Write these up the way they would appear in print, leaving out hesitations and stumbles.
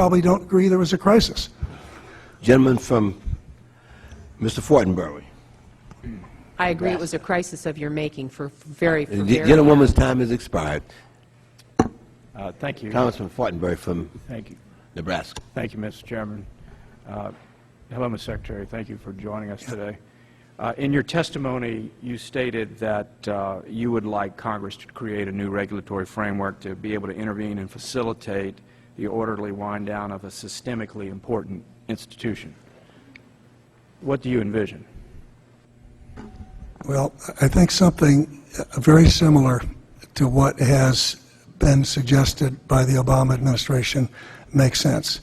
probably don't agree there was a crisis. Gentleman from Mr. Fortenberry. I agree it was a crisis of your making for very The gentlewoman's time has expired. Thank you. Congressman Fortenberry from Thank you. Nebraska. Thank you, Mr. Chairman. Hello, Mr. Secretary. Thank you for joining us today. In your testimony, you stated that you would like Congress to create a new regulatory framework to be able to intervene and facilitate the orderly wind down of a systemically important institution. What do you envision? Well, I think something very similar to what has been suggested by the Obama administration makes sense,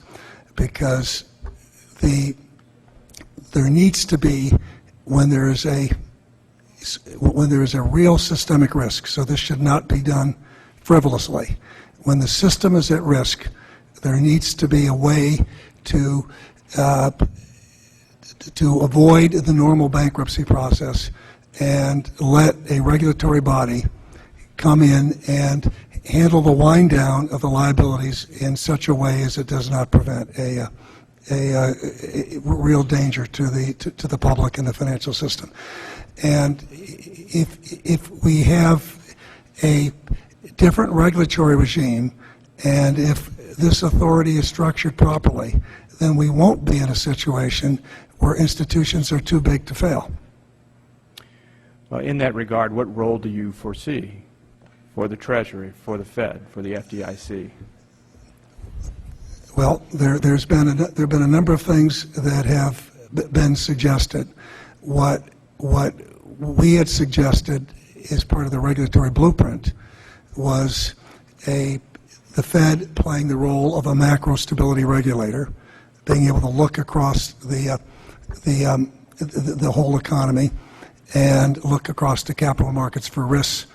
because there needs to be, when there is a real systemic risk, so this should not be done frivolously. When the system is at risk, there needs to be a way to avoid the normal bankruptcy process and let a regulatory body come in and handle the wind down of the liabilities in such a way as it does not prevent a real danger to the public and the financial system. And if we have a different regulatory regime, and if this authority is structured properly, then we won't be in a situation where institutions are too big to fail. Well, in that regard, what role do you foresee for the Treasury, for the Fed, for the FDIC? Well, there have been a number of things that have been suggested. What we had suggested as part of the regulatory blueprint was the Fed playing the role of a macro stability regulator, being able to look across the whole economy and look across the capital markets for risks,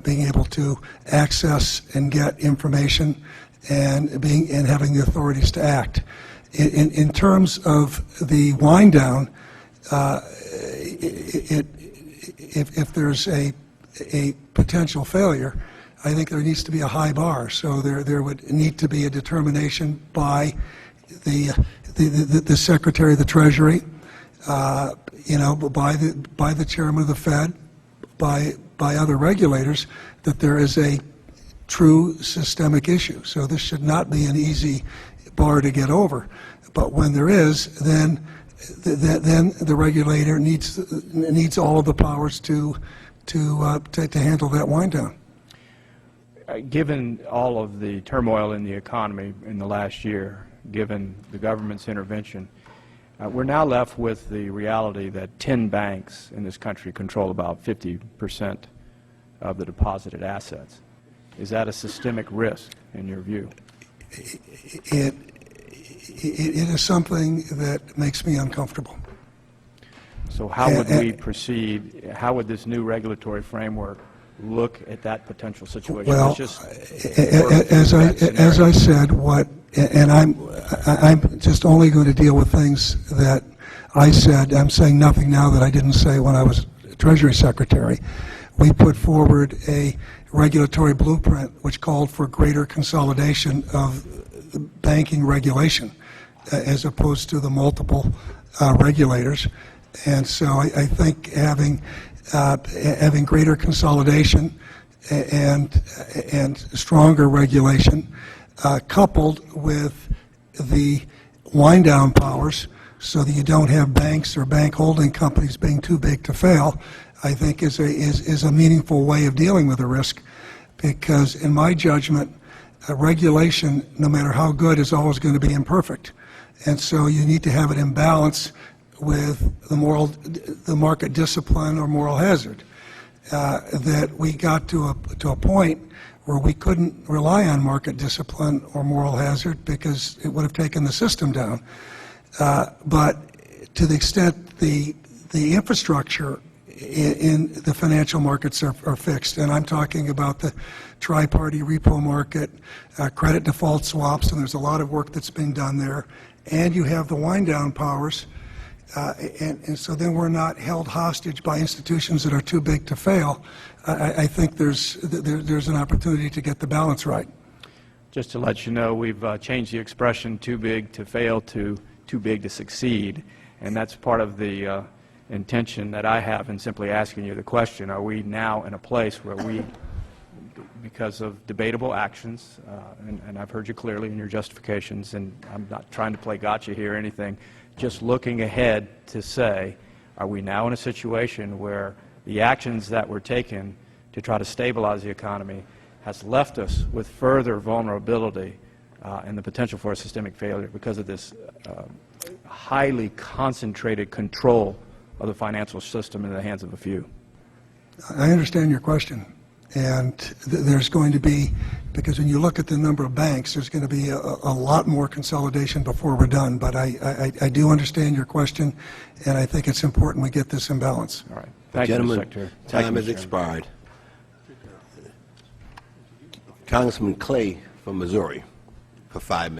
being able to access and get information, and having the authorities to act. In terms of the wind down, if there's a potential failure, I think there needs to be a high bar. So there would need to be a determination by the Secretary of the Treasury, by the Chairman of the Fed, by other regulators, that there is a true systemic issue. So this should not be an easy bar to get over. But when there is, then the regulator needs all of the powers to handle that wind down. Given all of the turmoil in the economy in the last year, given the government's intervention, we're now left with the reality that 10 banks in this country control about 50% of the deposited assets. Is that a systemic risk in your view? It is something that makes me uncomfortable. So how would we proceed? How would this new regulatory framework look at that potential situation? Well, as I said, and I'm just only going to deal with things that I said. I'm saying nothing now that I didn't say when I was Treasury Secretary. We put forward a regulatory blueprint which called for greater consolidation of the banking regulation as opposed to the multiple regulators. And so I think having greater consolidation and stronger regulation coupled with the wind down powers so that you don't have banks or bank holding companies being too big to fail, I think is a meaningful way of dealing with the risk, because in my judgment, regulation, no matter how good, is always going to be imperfect. And so you need to have it in balance with the market discipline or moral hazard. That we got to a point where we couldn't rely on market discipline or moral hazard because it would have taken the system down. But to the extent the infrastructure in the financial markets are fixed, and I'm talking about the tri-party repo market, credit default swaps, and there's a lot of work that's being done there, and you have the wind down powers, and so then we're not held hostage by institutions that are too big to fail. I think there's an opportunity to get the balance right. Just to let you know, we've changed the expression "too big to fail" to "too big to succeed," and that's part of the intention that I have in simply asking you the question: are we now in a place where we, because of debatable actions, and I've heard you clearly in your justifications, and I'm not trying to play gotcha here or anything, just looking ahead to say, are we now in a situation where the actions that were taken to try to stabilize the economy has left us with further vulnerability and the potential for a systemic failure because of this highly concentrated control of the financial system in the hands of a few? I understand your question, and there's going to be, because when you look at the number of banks, there's going to be a lot more consolidation before we're done, but I do understand your question, and I think it's important we get this in balance. All right. Thank you, Mr. Gentlemen, Secretary. Thank time you, has Mr. Chairman. expired. Congressman Clay from Missouri for 5 minutes.